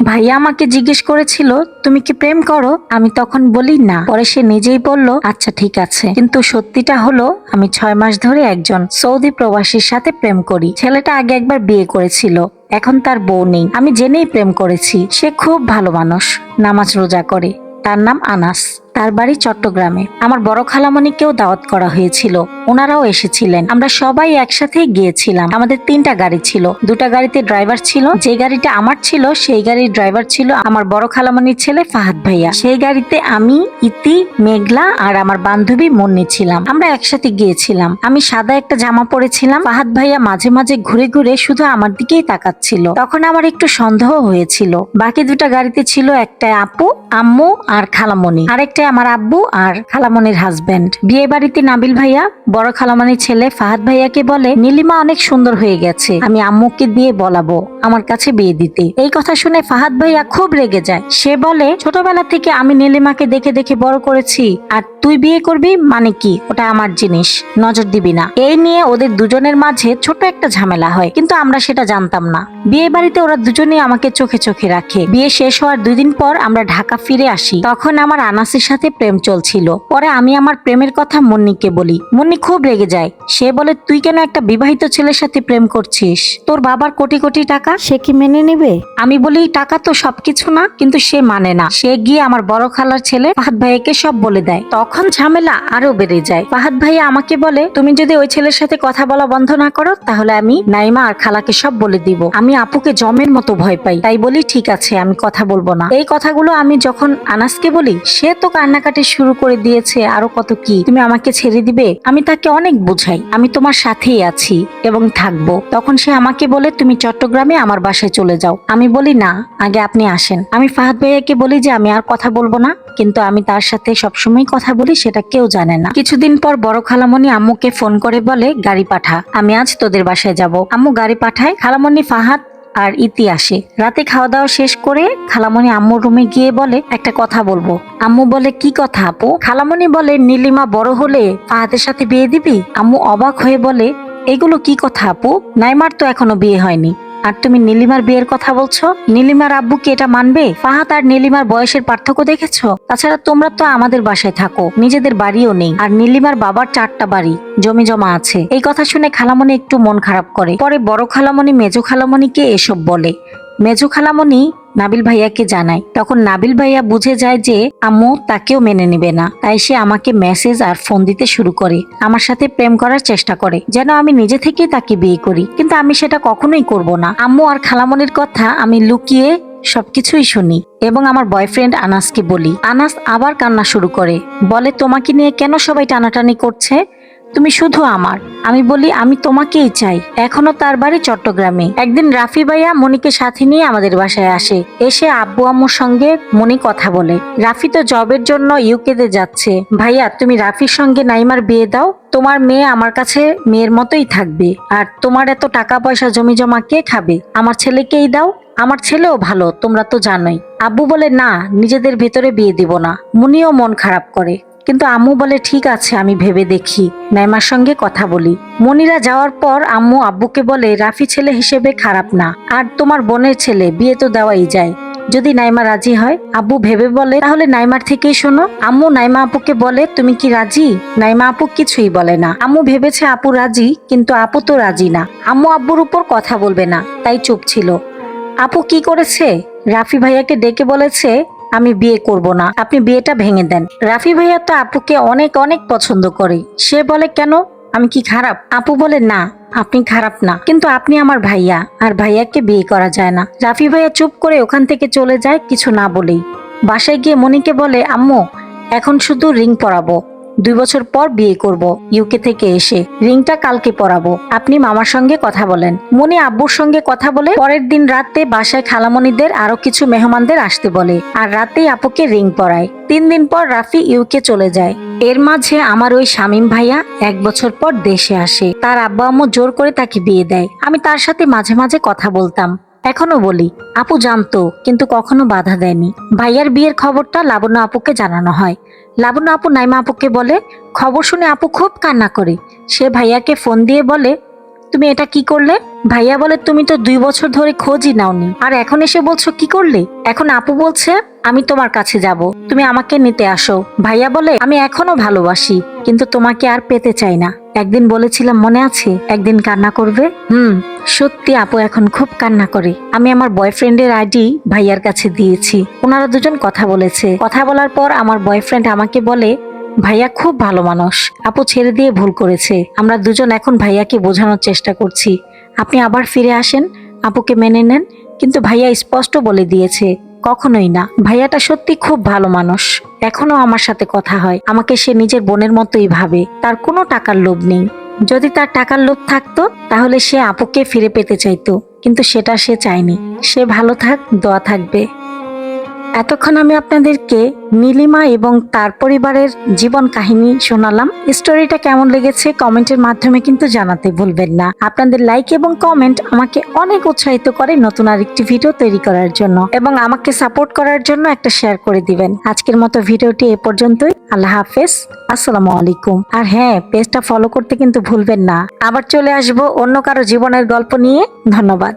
ভাইয়া আমাকে জিজ্ঞেস করেছিল তুমি কি প্রেম করো, আমি তখন বলি না। পরে সে নিজেই বলল আচ্ছা ঠিক আছে, কিন্তু সত্যিটা হলো আমি 6 মাস ধরে একজন সৌদি প্রবাসীর সাথে প্রেম করি। ছেলেটা আগে একবার বিয়ে করেছিল, এখন তার বউ নেই। আমি জেনেই প্রেম করেছি। সে খুব ভালো মানুষ, নামাজ রোজা করে। তার নাম আনাস। তার বাড়ি চট্টগ্রামে। আমার বড় খালামণিকেও দাওয়াত করা হয়েছিল, ওনারাও এসেছিলেন। আমরা সবাই একসাথেই গিয়েছিলাম। আমাদের 3টা গাড়ি ছিল, 2টা গাড়িতে ড্রাইভার ছিল। যে গাড়িটা আমার ছিল সেই গাড়ির ড্রাইভার ছিল আমার বড় খালামণির ছেলে ফাহাদ ভাইয়া। সেই গাড়িতে আমি, ইতি, মেঘলা আর আমার বান্ধবী মুন্নি ছিলাম। আমরা একসাথে গিয়েছিলাম। আমি সাদা একটা জামা পরেছিলাম। ফাহাদ ভাইয়া মাঝে মাঝে ঘুরে ঘুরে শুধু আমার দিকেই তাকাচ্ছিল। তখন আমার একটু সন্দেহ হয়েছিল। বাকি 2টা গাড়িতে ছিল একটা আপু, আম্মু আর খালামণি, আরেকটা আমার আব্বু আর খালামণির হাজবেন্ড। বিয়ে বাড়িতে নাবিল ভাইয়া বড় খালামণির ছেলে ফাহাদ ভাইয়াকে বলে নীলিমা অনেক সুন্দর হয়ে গেছে, আমি আম্মুকে দিয়ে বলাবো আমার কাছে বিয়ে দিতে। এই কথা শুনে ফাহাদ ভাইয়া খুব রেগে যায়। সে বলে ছোটবেলা থেকে আমি নীলিমাকে দেখে দেখে বড় করেছি, আর তুই বিয়ে করবি মানে কি? ওটা আমার জিনিস, নজর দিবি না। এই নিয়ে ওদের দুজনের মাঝে ছোট একটা ঝামেলা হয়, কিন্তু আমরা সেটা জানতাম না। বিয়ে বাড়িতে ওরা দুজনেই আমাকে চোখে চোখে রাখে। বিয়ে শেষ হওয়ার 2 দিন পর আমরা ঢাকা ফিরে আসি। তখন আমার আনাসের সাথে প্রেম চলছিল। পরে আমি আমার প্রেমের কথা মুন্নিকে বলি। মুন্নি খুব রেগে যায়। সে বলে তুই কেন একটা বিবাহিত ছেলের সাথে প্রেম করছিস? তোর বাবার কোটি কোটি টাকা, সে কি মেনে নেবে? আমি বলি টাকা তো সবকিছু না, কিন্তু সে মানে না। সে গিয়ে আমার বড় খালার ছেলে ফাহাদ ভাইয়াকে সব বলে দেয়। তখন ঝামেলা আরো বেড়ে যায়। ফাহাদ ভাইয়া আমাকে বলে তুমি যদি ওই ছেলের সাথে কথা বলা বন্ধ না করো তাহলে আমি নাইমা আর খালাকে সব বলে দিব। আমি আপুকে জমের মতো ভয় পাই, তাই বলি ঠিক আছে আমি কথা বলবো না। এই কথাগুলো আমি যখন আনাসকে বলি সে তো কান্নাকাটি শুরু করে দিয়েছে। আরো কত কি, তুমি আমাকে ছেড়ে দিবে? আমি তাকে অনেক বুঝাই আমি তোমার সাথেই আছি এবং থাকবো। তখন সে আমাকে বলে তুমি চট্টগ্রামে আমার বাসায় চলে যাও। আমি বলি না, আগে আপনি আসেন। আমি ফাহাদ ভাইয়াকে বলি যে আমি আর কথা বলবো না, কিন্তু আমি তার সাথে সবসময় কথা বলি, সেটা কেউ জানে না। কিছুদিন পর বড় খালামণি আম্মুকে ফোন করে বলে গাড়ি পাঠা, আমি আজ তোদের বাসায় যাব। আম্মু গাড়ি পাঠায়। খালামণি ফাহাদ আর ইতি আসে। রাতে খাওয়া দাওয়া শেষ করে খালামণি আম্মুর রুমে গিয়ে বলে একটা কথা বলবো। আম্মু বলে কি কথা আপু? খালামণি বলে নীলিমা বড় হলে ফাহাদের সাথে বিয়ে দিবি। আম্মু অবাক হয়ে বলে এগুলো কি কথা আপু? নাইমার তো এখনো বিয়ে হয়নি, আর তুমি নীলিমার বিয়ের কথা বলছো? নীলিমার আব্বু কি এটা মানবে? ফাহাদ আর নীলিমার বয়সের পার্থক্য দেখেছো? তাছাড়া তোমরা তো আমাদের বাসায় থাকো, নিজেদের বাড়িও নেই, আর নীলিমার বাবার 4টা বাড়ি জমি জমা আছে। এই কথা শুনে খালামণি একটু মন খারাপ করে। পরে বড় খালামণি মেজো খালামণিকে এসব বলে। মেজো খালামণি নাবিল ভাইয়াকে জানায়। তখন নাবিল ভাইয়া বুঝে যায় যে আম্মু তাকেও মেনে নেবে না, তাই সে আমাকে মেসেজ আর ফোন দিতে শুরু করে। আমার সাথে প্রেম করার চেষ্টা করে, যেন আমি নিজে থেকেই তাকে বিয়ে করি, কিন্তু আমি সেটা কখনোই করব না। আম্মু আর খালামণির কথা আমি লুকিয়ে সবকিছুই শুনি এবং আমার বয়ফ্রেন্ড আনাসকে বলি। আনাস আবার কান্না শুরু করে, বলে তোমাকে নিয়ে কেন সবাই টানাটানি করছে? তুমি শুধু আমার। আমি বলি আমি তোমাকেই চাই। এখনো তার বাড়ি চট্টগ্রামে। একদিন রাফি ভাইয়া মনিকে সাথে নিয়ে আমাদের বাসায় আসে। এসে আব্বু আম্মুর সঙ্গে মনি কথা বলে। রাফি তো জবের জন্য ইউকেতে যাচ্ছে। ভাইয়া তুমি রাফির সঙ্গে নাইমার বিয়ে দাও, তোমার মেয়ে আমার কাছে মেয়ের মতোই থাকবে। আর তোমার এত টাকা পয়সা জমি জমা কে খাবে? আমার ছেলেকেই দাও। আমার ছেলেও ভালো, তোমরা তো জানোই। আব্বু বলে না, নিজেদের ভেতরে বিয়ে দিব না। মুনিও মন খারাপ করে, কিন্তু আম্মু বলে ঠিক আছে আমি ভেবে দেখি, নাইমার সঙ্গে কথা বলি। মনিরা যাওয়ার পর আম্মু আব্বুকে বলে রাফি ছেলে হিসেবে খারাপ না, আর তোমার বোনের ছেলে, বিয়ে তো দেওয়াই যায়, যদি নাইমা রাজি হয়। আব্বু ভেবে বলে তাহলে নাইমার থেকেই শোনো। আম্মু নাইমা আপুকে বলে তুমি কি রাজি? নাইমা আপু কিছুই বলে না। আম্মু ভেবেছে আপু রাজি, কিন্তু আপু তো রাজি না। আম্মু আব্বুর উপর কথা বলবে না, তাই চুপ ছিল। আপু কি করেছে? রাফি ভাইয়াকে ডেকে বলেছে আমি বিয়ে করব না, আপনি বিয়েটা ভেঙে দেন। রাফি ভাইয়া তো আপুকে অনেক অনেক পছন্দ করে। সে বলে কেন, আমি কি খারাপ? আপু বলে না, আপনি খারাপ না, কিন্তু আপনি আমার ভাইয়া, আর ভাইয়াকে বিয়ে করা যায় না। রাফি ভাইয়া চুপ করে ওখান থেকে চলে যায় কিছু না বলেই। বাসায় গিয়ে মনিকে বলে আম্মু এখন শুধু রিং পরাবো, 2 বছর পর বিয়ে করব। ইউকে থেকে এসে রিংটা কালকে পরাবো, আপনি মামার সঙ্গে কথা বলেন। মনি আব্বুর সঙ্গে কথা বলে পরের দিন রাতে বাসায় খালামণিদের আরো কিছু মেহমানদের আসতে বলে, আর রাতেই আপুকে রিং পরায়। 3 দিন পর রাফি ইউকে চলে যায়। এর মাঝে আমার ওই শামীম ভাইয়া 1 বছর পর দেশে আসে। তার আব্বা আম্মু জোর করে তাকে বিয়ে দেয়। আমি তার সাথে মাঝে মাঝে কথা বলতাম, এখনো বলি। আপু জানতো, কিন্তু কখনো বাধা দেয়নি। ভাইয়ার বিয়ের খবরটা লাবণ্য আপুকে জানানো হয়। লাবণ্য আপু নাইমা আপুকে বলে। খবর শুনে আপু খুব কান্না করে। সে ভাইয়াকে ফোন দিয়ে বলে তুমি এটা কি করলে? ভাইয়া বলে তুমি তো 2 বছর ধরে খোঁজই নাওনি, আর এখন এসে বলছো কি করলে? এখন আপু বলছে আমি তোমার কাছে যাব, তুমি আমাকে নিতে আসো। ভাইয়া বলে আমি এখনো ভালোবাসি, কিন্তু তোমাকে আর পেতে চাই না। একদিন বলেছিলাম মনে আছে, একদিন কান্না করবে। সত্যি আপু এখন খুব কান্না করে। আমি আমার বয়ফ্রেন্ডের আইডি ভাইয়ার কাছে দিয়েছি, ওনারা দুজন কথা বলেছে। কথা বলার পর আমার বয়ফ্রেন্ড আমাকে বলে ভাইয়া খুব ভালো মানুষ, আপু ছেড়ে দিয়ে ভুল করেছে। আমরা দুজন এখন ভাইয়াকে বোঝানোর চেষ্টা করছি আপনি আবার ফিরে আসেন, আপুকে মেনে নেন। কিন্তু ভাইয়া স্পষ্ট বলে দিয়েছে কখনোই না। ভাইয়াটা সত্যি খুব ভালো মানুষ, এখনো আমার সাথে কথা হয়, আমাকে সে নিজের বোনের মতোই ভাবে। তার কোনো টাকার লোভ নেই। যদি তার টাকার লোভ থাকতো তাহলে সে আপুকে ফিরে পেতে চাইতো, কিন্তু সেটা সে চায়নি। সে ভালো থাক, দোয়া থাকবে। এতক্ষণ আমি আপনাদেরকে নীলিমা এবং তার পরিবারের জীবন কাহিনী শোনালাম। স্টোরিটা কেমন লেগেছে কমেন্টের মাধ্যমে কিন্তু জানাতে ভুলবেন না। আপনাদের লাইক এবং কমেন্ট আমাকে অনেক উৎসাহিত করে নতুন আরেকটি ভিডিও তৈরি করার জন্য, এবং আমাকে সাপোর্ট করার জন্য একটা শেয়ার করে দিবেন। আজকের মতো ভিডিওটি এ পর্যন্তই। আল্লাহ হাফেজ, আসসালামু আলাইকুম। আর হ্যাঁ, পেজটা ফলো করতে কিন্তু ভুলবেন না। আবার চলে আসবো অন্য কারো জীবনের গল্প নিয়ে। ধন্যবাদ।